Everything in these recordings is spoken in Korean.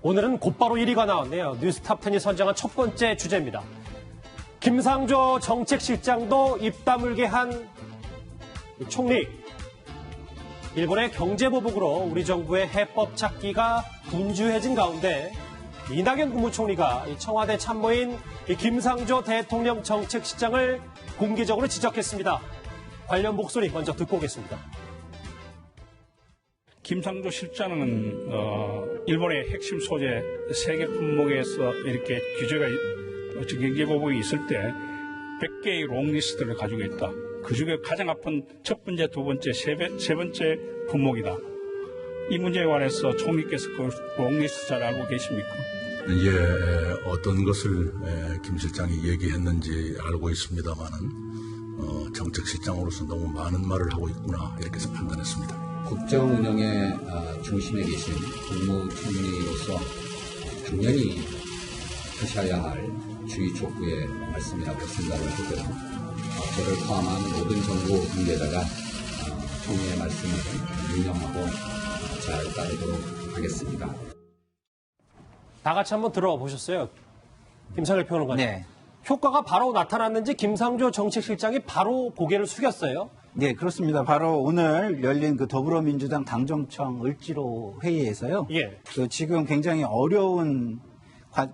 오늘은 곧바로 1위가 나왔네요. 뉴스탑10이 선정한 첫 번째 주제입니다. 김상조 정책실장도 입 다물게 한 총리. 일본의 경제보복으로 우리 정부의 해법 찾기가 분주해진 가운데 이낙연 국무총리가 청와대 참모인 김상조 대통령 정책실장을 공개적으로 지적했습니다. 관련 목소리 먼저 듣고 오겠습니다. 김상조 실장은 일본의 핵심 소재 세계 품목에서 이렇게 규제가 경제보복이 있을 때 100개의 롱리스트를 가지고 있다. 그중에 가장 아픈 첫 번째, 두 번째, 세 번째 품목이다. 이 문제에 관해서 총리께서 그 롱리스트 잘 알고 계십니까? 예, 어떤 것을 김 실장이 얘기했는지 알고 있습니다만은 정책실장으로서 너무 많은 말을 하고 있구나 이렇게 해서 판단했습니다. 국정 운영의 중심에 계신 국무총리로서 당연히 하셔야 할 주의 촉구의 말씀이라고 생각을 하고요. 저를 포함한 모든 정부 관계자가 총리의 말씀을 유념하고 잘 따르도록 하겠습니다. 다 같이 한번 들어보셨어요? 김상일 평론가님. 네. 효과가 바로 나타났는지 김상조 정책실장이 바로 고개를 숙였어요. 네, 그렇습니다. 바로 오늘 열린 그 더불어민주당 당정청 을지로 회의에서요. 예. 지금 굉장히 어려운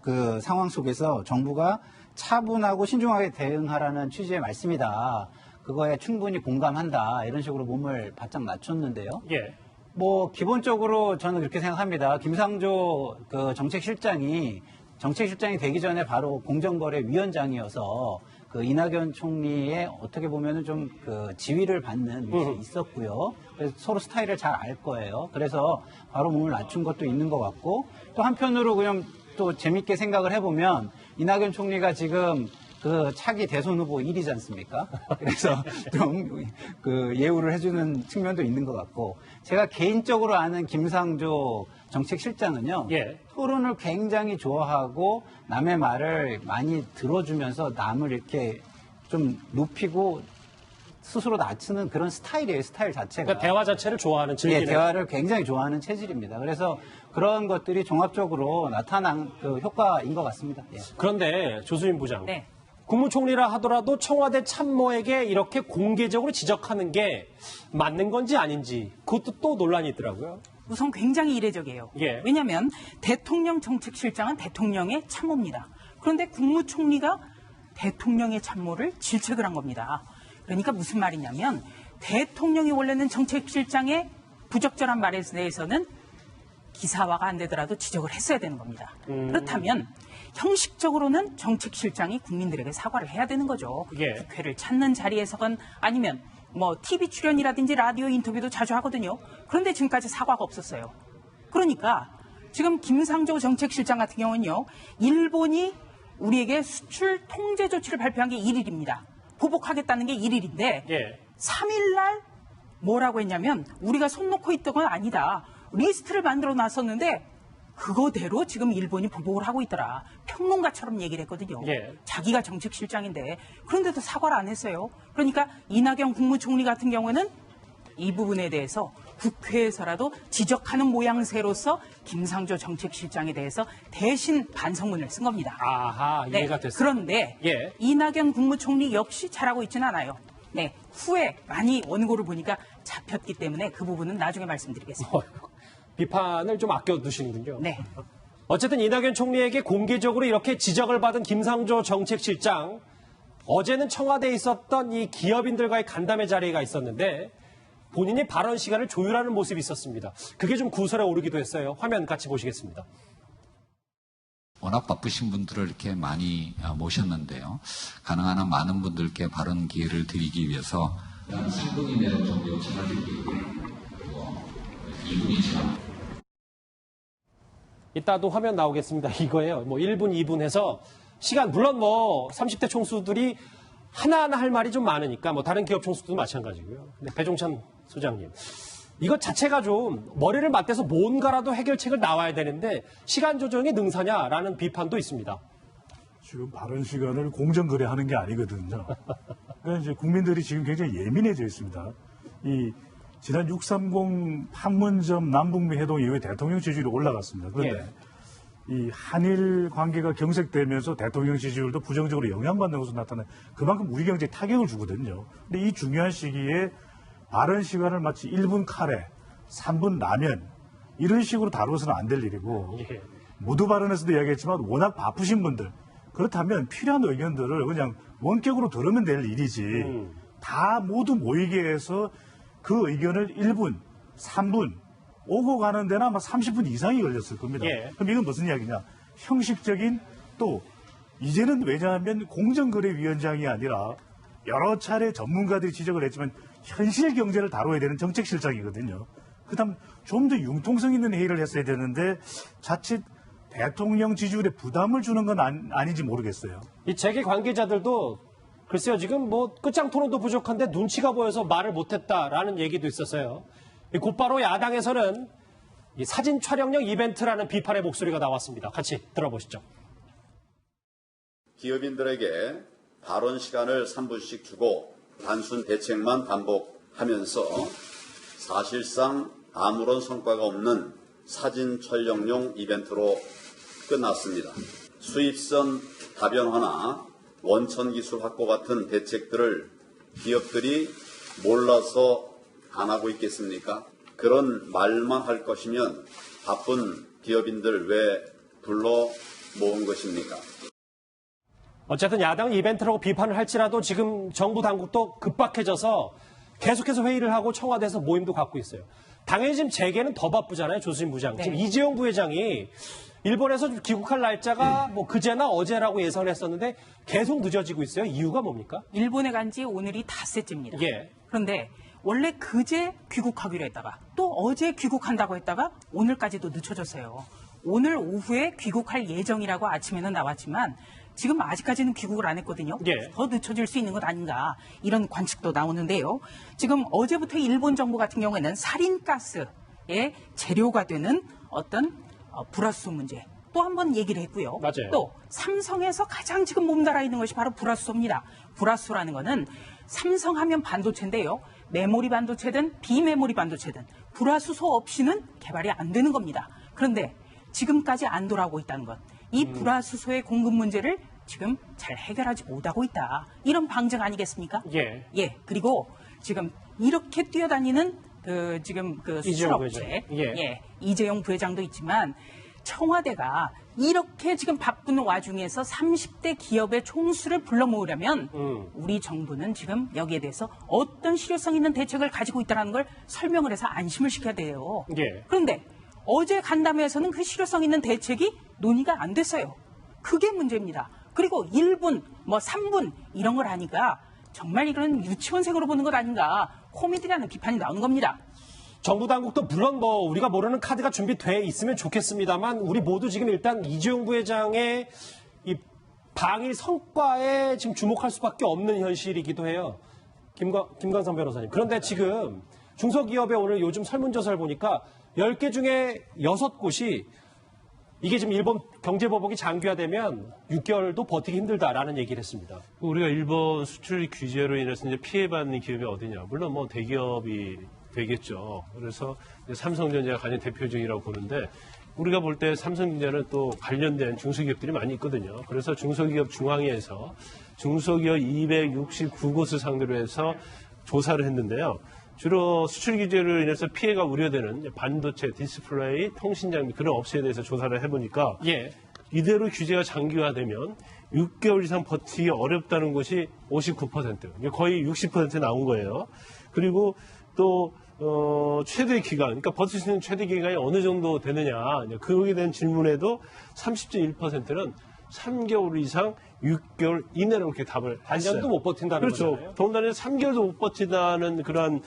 그 상황 속에서 정부가 차분하고 신중하게 대응하라는 취지의 말씀이다. 그거에 충분히 공감한다. 이런 식으로 몸을 바짝 낮췄는데요. 예. 기본적으로 저는 그렇게 생각합니다. 김상조 그 정책실장이 되기 전에 바로 공정거래위원장이어서 그 이낙연 총리의 어떻게 보면은 좀 그 지위를 받는 위치에 있었고요. 그래서 서로 스타일을 잘 알 거예요. 그래서 바로 몸을 낮춘 것도 있는 것 같고 또 한편으로 그냥 또 재밌게 생각을 해보면 이낙연 총리가 지금 그 차기 대선 후보 1위지 않습니까? 그래서 좀 그 예우를 해주는 측면도 있는 것 같고 제가 개인적으로 아는 김상조 정책실장은요. 예. 토론을 굉장히 좋아하고 남의 말을 많이 들어주면서 남을 이렇게 좀 높이고 스스로 낮추는 그런 스타일이에요. 스타일 자체가. 그러니까 대화 자체를 좋아하는 즐기는. 예, 대화를 굉장히 좋아하는 체질입니다. 그래서 그런 것들이 종합적으로 나타난 그 효과인 것 같습니다. 예. 그런데 조수진 부장. 네. 국무총리라 하더라도 청와대 참모에게 이렇게 공개적으로 지적하는 게 맞는 건지 아닌지 그것도 또 논란이 있더라고요. 우선 굉장히 이례적이에요. 예. 왜냐하면 대통령 정책실장은 대통령의 참모입니다. 그런데 국무총리가 대통령의 참모를 질책을 한 겁니다. 그러니까 무슨 말이냐면 대통령이 원래는 정책실장의 부적절한 말에 대해서는 기사화가 안 되더라도 지적을 했어야 되는 겁니다. 그렇다면 형식적으로는 정책실장이 국민들에게 사과를 해야 되는 거죠. 예. 국회를 찾는 자리에서건 아니면 TV 출연이라든지 라디오 인터뷰도 자주 하거든요. 그런데 지금까지 사과가 없었어요. 그러니까 지금 김상조 정책실장 같은 경우는요. 일본이 우리에게 수출 통제 조치를 발표한 게 1일입니다. 보복하겠다는 게 1일인데 예. 3일 날 뭐라고 했냐면 우리가 손 놓고 있던 건 아니다. 리스트를 만들어 놨었는데 그거대로 지금 일본이 보복을 하고 있더라. 평론가처럼 얘기를 했거든요. 예. 자기가 정책실장인데 그런데도 사과를 안 했어요. 그러니까 이낙연 국무총리 같은 경우는 이 부분에 대해서 국회에서라도 지적하는 모양새로서 김상조 정책실장에 대해서 대신 반성문을 쓴 겁니다. 아하, 이해가 네, 됐어요. 그런데 예. 이낙연 국무총리 역시 잘하고 있지는 않아요. 네, 후에 많이 원고를 보니까 잡혔기 때문에 그 부분은 나중에 말씀드리겠습니다. 비판을 좀 아껴두시는군요. 네. 어쨌든 이낙연 총리에게 공개적으로 이렇게 지적을 받은 김상조 정책실장, 어제는 청와대에 있었던 이 기업인들과의 간담회 자리가 있었는데 본인이 발언 시간을 조율하는 모습이 있었습니다. 그게 좀 구설에 오르기도 했어요. 화면 같이 보시겠습니다. 워낙 바쁘신 분들을 이렇게 많이 모셨는데요. 가능한 한 많은 분들께 발언 기회를 드리기 위해서 3분 이내로 좀 요청을 드리고요. 2분이 지나. 이따도 화면 나오겠습니다. 이거예요. 1분, 2분 해서 시간, 물론 30대 총수들이 하나하나 할 말이 좀 많으니까 다른 기업 총수도 마찬가지고요. 근데 배종찬 소장님, 이것 자체가 좀 머리를 맞대서 뭔가라도 해결책을 나와야 되는데 시간 조정이 능사냐라는 비판도 있습니다. 지금 발언 시간을 공정거래하는 게 아니거든요. 그러니까 이제 국민들이 지금 굉장히 예민해져 있습니다. 지난 630 판문점 남북미 회동 이후에 대통령 지지율이 올라갔습니다. 그런데 이 한일 관계가 경색되면서 대통령 지지율도 부정적으로 영향받는 것으로 나타나 그만큼 우리 경제에 타격을 주거든요. 근데 이 중요한 시기에 발언 시간을 마치 1분 카레, 3분 라면 이런 식으로 다루어서는 안 될 일이고 예. 모두 발언에서도 이야기했지만 워낙 바쁘신 분들 그렇다면 필요한 의견들을 그냥 원격으로 들으면 될 일이지 다 모두 모이게 해서 그 의견을 1분, 3분 오고 가는 데는 아마 30분 이상이 걸렸을 겁니다. 예. 그럼 이건 무슨 이야기냐? 형식적인 또 이제는 왜냐하면 공정거래위원장이 아니라 여러 차례 전문가들이 지적을 했지만 현실 경제를 다뤄야 되는 정책실장이거든요. 그다음 좀 더 융통성 있는 회의를 했어야 되는데 자칫 대통령 지지율에 부담을 주는 건 아닌지 모르겠어요. 이 재계 관계자들도 글쎄요, 지금 뭐 끝장 토론도 부족한데 눈치가 보여서 말을 못했다라는 얘기도 있었어요. 곧바로 야당에서는 이 사진 촬영용 이벤트라는 비판의 목소리가 나왔습니다. 같이 들어보시죠. 기업인들에게 발언 시간을 3분씩 주고 단순 대책만 반복하면서 사실상 아무런 성과가 없는 사진 촬영용 이벤트로 끝났습니다. 수입선 다변화나 원천 기술 확보 같은 대책들을 기업들이 몰라서 안 하고 있겠습니까? 그런 말만 할 것이면 바쁜 기업인들 왜 불러 모은 것입니까? 어쨌든 야당은 이벤트라고 비판을 할지라도 지금 정부 당국도 급박해져서 계속해서 회의를 하고 청와대에서 모임도 갖고 있어요. 당연히 지금 재계는 더 바쁘잖아요, 조수진 부장. 네. 지금 이재용 부회장이 일본에서 귀국할 날짜가 뭐 그제나 어제라고 예상을 했었는데 계속 늦어지고 있어요. 이유가 뭡니까? 일본에 간 지 오늘이 닷새째입니다. 예. 그런데 원래 그제 귀국하기로 했다가 또 어제 귀국한다고 했다가 오늘까지도 늦춰졌어요. 오늘 오후에 귀국할 예정이라고 아침에는 나왔지만 지금 아직까지는 귀국을 안 했거든요. 예. 더 늦춰질 수 있는 것 아닌가 이런 관측도 나오는데요. 지금 어제부터 일본 정부 같은 경우에는 살인가스의 재료가 되는 어떤 불화수 문제 또 한 번 얘기를 했고요. 맞아요. 또 삼성에서 가장 지금 몸달아 있는 것이 바로 불화수입니다. 불화수라는 거는 삼성하면 반도체인데요. 메모리 반도체든 비메모리 반도체든 불화수소 없이는 개발이 안 되는 겁니다. 그런데 지금까지 안 돌아오고 있다는 것. 이 불화수소의 공급 문제를 지금 잘 해결하지 못하고 있다. 이런 방증 아니겠습니까? 예. 예. 그리고 지금 이렇게 뛰어다니는 지금 이재용 수출업체. 부회장. 예. 이재용 부회장도 있지만 청와대가 이렇게 지금 바쁜 와중에서 30대 기업의 총수를 불러 모으려면 우리 정부는 지금 여기에 대해서 어떤 실효성 있는 대책을 가지고 있다는 걸 설명을 해서 안심을 시켜야 돼요. 예. 그런데 어제 간담회에서는 그 실효성 있는 대책이 논의가 안 됐어요. 그게 문제입니다. 그리고 1분, 3분 이런 걸 하니까 정말 이런 유치원생으로 보는 것 아닌가 코미디라는 비판이 나오는 겁니다. 정부 당국도 물론 우리가 모르는 카드가 준비돼 있으면 좋겠습니다만 우리 모두 지금 일단 이재용 부회장의 이 방일 성과에 지금 주목할 수밖에 없는 현실이기도 해요. 김광선 변호사님. 그런데 지금 중소기업의 오늘 요즘 설문조사를 보니까 10개 중에 6곳이 이게 지금 일본 경제보복이 장기화되면 6개월도 버티기 힘들다라는 얘기를 했습니다. 우리가 일본 수출 규제로 인해서 이제 피해받는 기업이 어디냐. 물론 대기업이 되겠죠. 그래서 삼성전자가 가장 대표적이라고 보는데 우리가 볼 때 삼성전자는 또 관련된 중소기업들이 많이 있거든요. 그래서 중소기업 중앙회에서 중소기업 269곳을 상대로 해서 조사를 했는데요. 주로 수출 규제로 인해서 피해가 우려되는 반도체, 디스플레이, 통신장비 그런 업체에 대해서 조사를 해보니까 예. 이대로 규제가 장기화되면 6개월 이상 버티기 어렵다는 것이 59%, 거의 60% 나온 거예요. 그리고 또 최대 기간, 그러니까 버틸 수 있는 최대 기간이 어느 정도 되느냐, 그거에 대한 질문에도 30.1%는 3개월 이상 6개월 이내로 이렇게 답을 했어요. 1년도 못 버틴다는 그렇죠. 거잖아요. 더군다나 3개월도 못 버티다는 그런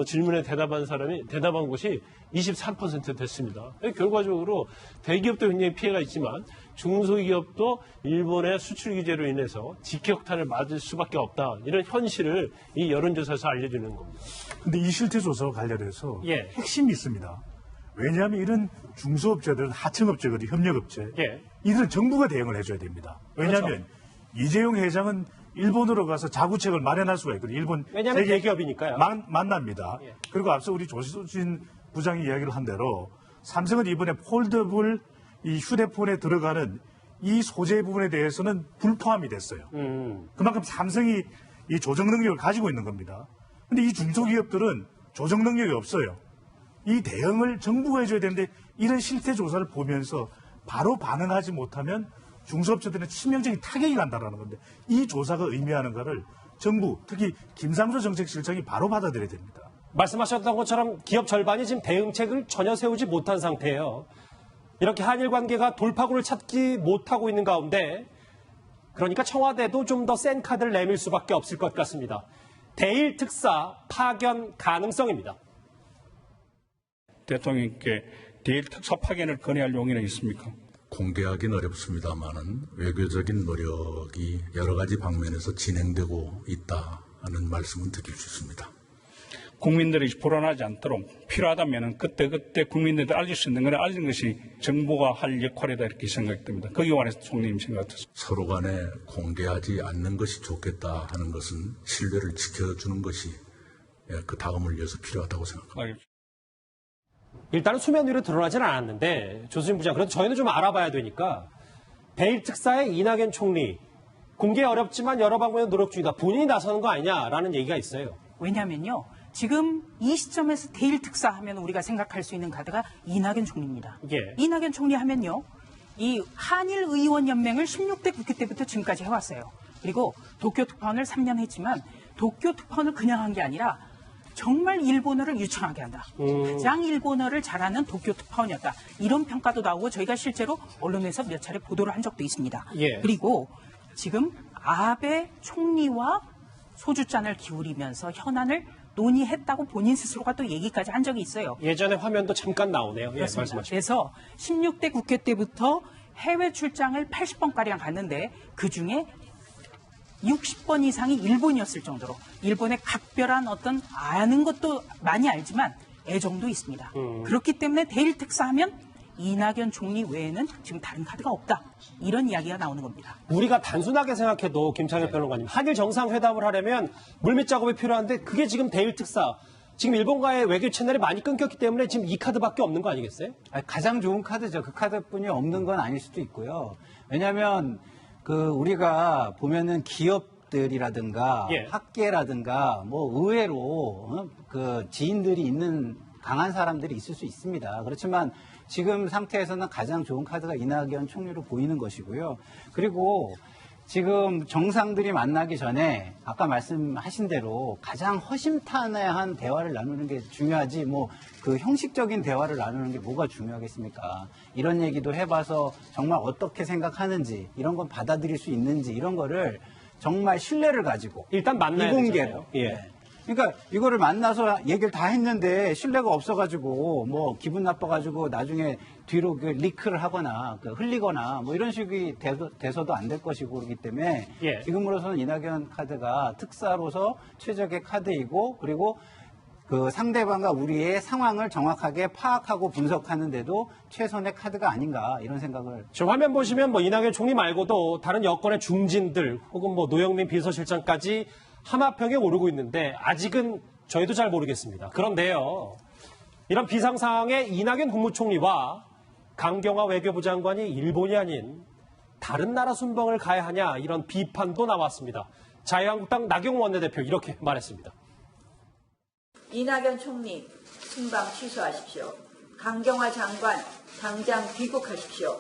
질문에 대답한 곳이 23% 됐습니다. 결과적으로 대기업도 굉장히 피해가 있지만 중소기업도 일본의 수출 규제로 인해서 직격탄을 맞을 수밖에 없다. 이런 현실을 이 여론조사에서 알려주는 겁니다. 근데 이 실태 조사와 관련해서 예. 핵심이 있습니다. 왜냐하면 이런 중소업체들은 하청업체거든요, 협력업체. 예. 이들은 정부가 대응을 해줘야 됩니다. 왜냐하면 그렇죠. 이재용 회장은 일본으로 가서 자구책을 마련할 수가 있거든요. 일본 왜냐하면 세계 대기업이니까요. 만납니다. 예. 그리고 앞서 우리 조수진 부장이 이야기를 한 대로 삼성은 이번에 폴더블 이 휴대폰에 들어가는 이 소재 부분에 대해서는 불포함이 됐어요. 그만큼 삼성이 이 조정 능력을 가지고 있는 겁니다. 근데 이 중소기업들은 조정 능력이 없어요. 이 대응을 정부가 해줘야 되는데 이런 실태 조사를 보면서 바로 반응하지 못하면 중소업체들은 치명적인 타격이 간다는 건데 이 조사가 의미하는 것을 정부, 특히 김상조 정책실장이 바로 받아들여야 됩니다. 말씀하셨던 것처럼 기업 절반이 지금 대응책을 전혀 세우지 못한 상태예요. 이렇게 한일 관계가 돌파구를 찾지 못하고 있는 가운데 그러니까 청와대도 좀 더 센 카드를 내밀 수밖에 없을 것 같습니다. 대일 특사 파견 가능성입니다. 대통령께 대일 특사 파견을 건의할 용의는 있습니까? 공개하기는 어렵습니다만은 외교적인 노력이 여러 가지 방면에서 진행되고 있다는 말씀은 드릴 수 있습니다. 국민들이 불안하지 않도록 필요하다면 그때그때 국민들한테 알릴 수 있는 걸 알리는 것이 정부가 할 역할이다 이렇게 생각됩니다. 거기에 관해서 총리님 생각 어떻습니까? 서로 간에 공개하지 않는 것이 좋겠다 하는 것은 신뢰를 지켜주는 것이 그 다음을 위해서 필요하다고 생각합니다. 알겠습니다. 일단은 수면 위로 드러나진 않았는데 조수진 부장 그래도 저희는 좀 알아봐야 되니까 대일 특사의 이낙연 총리 공개 어렵지만 여러 방면의 노력 중이다. 본인이 나서는 거 아니냐라는 얘기가 있어요. 왜냐면요. 지금 이 시점에서 대일 특사 하면 우리가 생각할 수 있는 카드가 이낙연 총리입니다. 예. 이낙연 총리 하면요. 이 한일 의원 연맹을 16대 국회 때부터 지금까지 해왔어요. 그리고 도쿄 특파원을 3년 했지만 도쿄 특파원을 그냥 한 게 아니라 정말 일본어를 유창하게 한다. 가장 일본어를 잘하는 도쿄 특파원이었다. 이런 평가도 나오고 저희가 실제로 언론에서 몇 차례 보도를 한 적도 있습니다. 예. 그리고 지금 아베 총리와 소주잔을 기울이면서 현안을 논의했다고 본인 스스로가 또 얘기까지 한 적이 있어요. 예전에 화면도 잠깐 나오네요. 예, 그렇습니다. 말씀하시죠. 그래서 16대 국회 때부터 해외 출장을 80번가량 갔는데 그중에 60번 이상이 일본이었을 정도로 일본의 각별한 어떤 아는 것도 많이 알지만 애정도 있습니다. 그렇기 때문에 대일 특사하면 이낙연 총리 외에는 지금 다른 카드가 없다. 이런 이야기가 나오는 겁니다. 우리가 단순하게 생각해도 김창엽 평론가님 한일 정상회담을 하려면 물밑 작업이 필요한데 그게 지금 대일 특사 지금 일본과의 외교 채널이 많이 끊겼기 때문에 지금 이 카드밖에 없는 거 아니겠어요? 가장 좋은 카드죠. 그 카드뿐이 없는 건 아닐 수도 있고요. 왜냐하면 우리가 보면은 기업들이라든가 예. 학계라든가 뭐 의외로 지인들이 있는 강한 사람들이 있을 수 있습니다. 그렇지만 지금 상태에서는 가장 좋은 카드가 이낙연 총리로 보이는 것이고요. 그리고 지금 정상들이 만나기 전에 아까 말씀하신 대로 가장 허심탄회한 대화를 나누는 게 중요하지 형식적인 대화를 나누는 게 뭐가 중요하겠습니까? 이런 얘기도 해봐서 정말 어떻게 생각하는지 이런 건 받아들일 수 있는지 이런 거를 정말 신뢰를 가지고 일단 만나야 비공개로. 되잖아요. 예. 그러니까 이거를 만나서 얘기를 다 했는데 신뢰가 없어가지고 기분 나빠가지고 나중에 뒤로 리크를 하거나 흘리거나 이런 식이 돼서도 안 될 것이고 그렇기 때문에 예. 지금으로서는 이낙연 카드가 특사로서 최적의 카드이고 그리고 상대방과 우리의 상황을 정확하게 파악하고 분석하는데도 최선의 카드가 아닌가 이런 생각을. 지금 화면 보시면 이낙연 총리 말고도 다른 여권의 중진들 혹은 노영민 비서실장까지 하마평에 오르고 있는데 아직은 저희도 잘 모르겠습니다. 그런데요. 이런 비상 상황에 이낙연 국무총리와 강경화 외교부 장관이 일본이 아닌 다른 나라 순방을 가야 하냐 이런 비판도 나왔습니다. 자유한국당 나경원 원내대표 이렇게 말했습니다. 이낙연 총리 순방 취소하십시오. 강경화 장관 당장 귀국하십시오.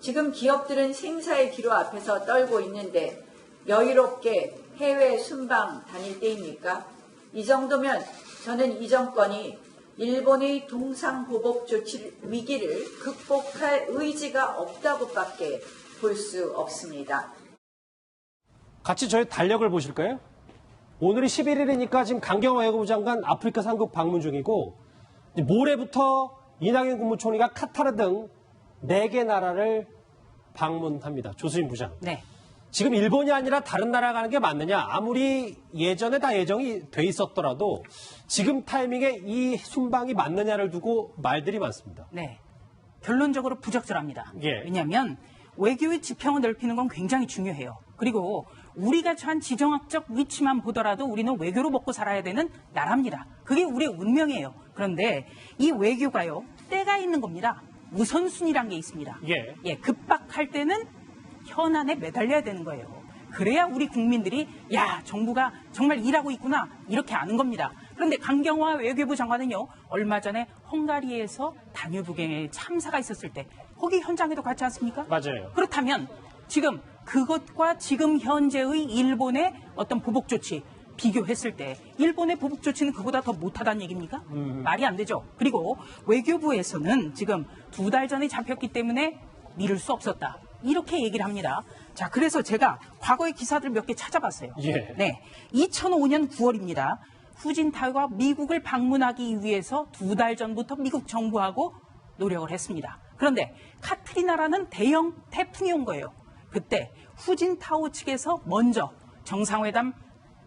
지금 기업들은 생사의 기로 앞에서 떨고 있는데 여유롭게 해외 순방 다닐 때입니까? 이 정도면 저는 이 정권이 일본의 동상보복 조치 위기를 극복할 의지가 없다고밖에 볼 수 없습니다. 같이 저희 달력을 보실까요? 오늘이 11일이니까 지금 강경화 외교부 장관 아프리카 3국 방문 중이고 모레부터 이낙연 국무총리가 카타르 등 4개 나라를 방문합니다. 조수진 부장. 네. 지금 일본이 아니라 다른 나라 가는 게 맞느냐? 아무리 예전에 다 예정이 돼 있었더라도 지금 타이밍에 이 순방이 맞느냐를 두고 말들이 많습니다. 네. 결론적으로 부적절합니다. 예. 왜냐하면 외교의 지평을 넓히는 건 굉장히 중요해요. 그리고 우리가 처한 지정학적 위치만 보더라도 우리는 외교로 먹고 살아야 되는 나라입니다. 그게 우리의 운명이에요. 그런데 이 외교가요, 때가 있는 겁니다. 우선순위란 게 있습니다. 예. 급박할 때는 현안에 매달려야 되는 거예요. 그래야 우리 국민들이 야, 정부가 정말 일하고 있구나 이렇게 아는 겁니다. 그런데 강경화 외교부 장관은요, 얼마 전에 헝가리에서 다뉴브갱에 참사가 있었을 때 거기 현장에도 갔지 않습니까? 맞아요. 그렇다면 지금 그것과 지금 현재의 일본의 어떤 보복 조치 비교했을 때 일본의 보복 조치는 그보다 더 못하다는 얘기입니까? 말이 안 되죠. 그리고 외교부에서는 지금 2달 전에 잡혔기 때문에 미룰 수 없었다. 이렇게 얘기를 합니다. 자, 그래서 제가 과거의 기사들 몇 개 찾아봤어요. 예. 네, 2005년 9월입니다. 후진타오가 미국을 방문하기 위해서 2달 전부터 미국 정부하고 노력을 했습니다. 그런데 카트리나라는 대형 태풍이 온 거예요. 그때 후진타오 측에서 먼저 정상회담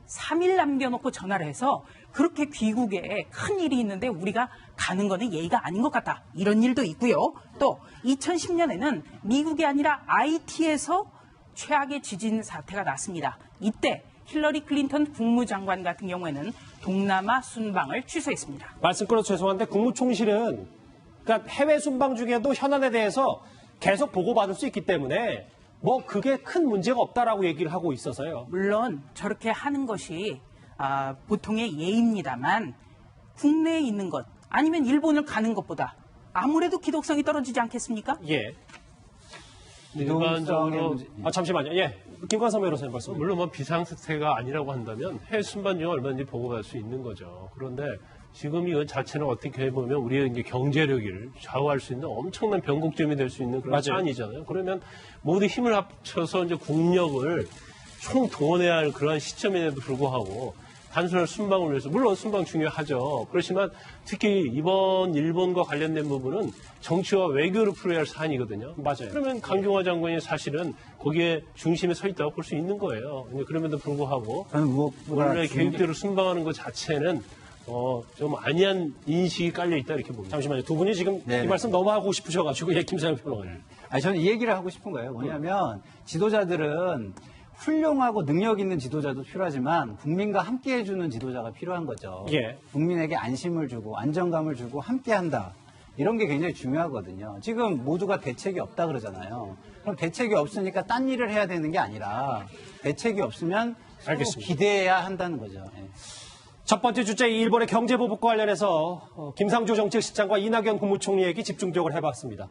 3일 남겨놓고 전화를 해서 그렇게 귀국에 큰 일이 있는데 우리가 가는 거는 예의가 아닌 것 같다. 이런 일도 있고요. 또 2010년에는 미국이 아니라 IT에서 최악의 지진 사태가 났습니다. 이때 힐러리 클린턴 국무장관 같은 경우에는 동남아 순방을 취소했습니다. 말씀 끊어서 죄송한데 국무총실은 그러니까 해외 순방 중에도 현안에 대해서 계속 보고받을 수 있기 때문에 뭐 그게 큰 문제가 없다라고 얘기를 하고 있어서요. 물론 저렇게 하는 것이 보통의 예입니다만 국내에 있는 것 아니면 일본을 가는 것보다 아무래도 기독성이 떨어지지 않겠습니까? 예. 일반적으로 잠시만요. 예. 김관삼 변호사님 말씀. 물론 뭐 비상사태가 아니라고 한다면 해외 순방 중에 얼마든지 보고받을 수 있는 거죠. 그런데 지금 이거 자체는 어떻게 보면 우리의 이제 경제력을 좌우할 수 있는 엄청난 변곡점이 될 수 있는 그런 맞아요. 사안이잖아요. 그러면 모두 힘을 합쳐서 이제 국력을 총동원해야 할 그러한 시점에도 불구하고 단순한 순방을 위해서, 물론 순방 중요하죠. 그렇지만 특히 이번 일본과 관련된 부분은 정치와 외교를 풀어야 할 사안이거든요. 맞아요. 그러면 강경화 장관이 사실은 거기에 중심에 서 있다고 볼 수 있는 거예요. 근데 그럼에도 불구하고 저는 무엇보다 원래 계획대로 순방하는 것 자체는 좀 아니한 인식이 깔려 있다 이렇게 봅니다. 잠시만요. 두 분이 지금 네네. 이 말씀 너무 하고 싶으셔가지고 김상현 변호사님. 저는 이 얘기를 하고 싶은 거예요. 뭐냐면 지도자들은 훌륭하고 능력 있는 지도자도 필요하지만 국민과 함께 해주는 지도자가 필요한 거죠. 예. 국민에게 안심을 주고 안정감을 주고 함께한다. 이런 게 굉장히 중요하거든요. 지금 모두가 대책이 없다 그러잖아요. 그럼 대책이 없으니까 딴 일을 해야 되는 게 아니라 대책이 없으면 서로 알겠습니다. 기대해야 한다는 거죠. 예. 첫 번째 주제 일본의 경제보복과 관련해서 김상조 정책실장과 이낙연 국무총리 얘기 집중적으로 해봤습니다.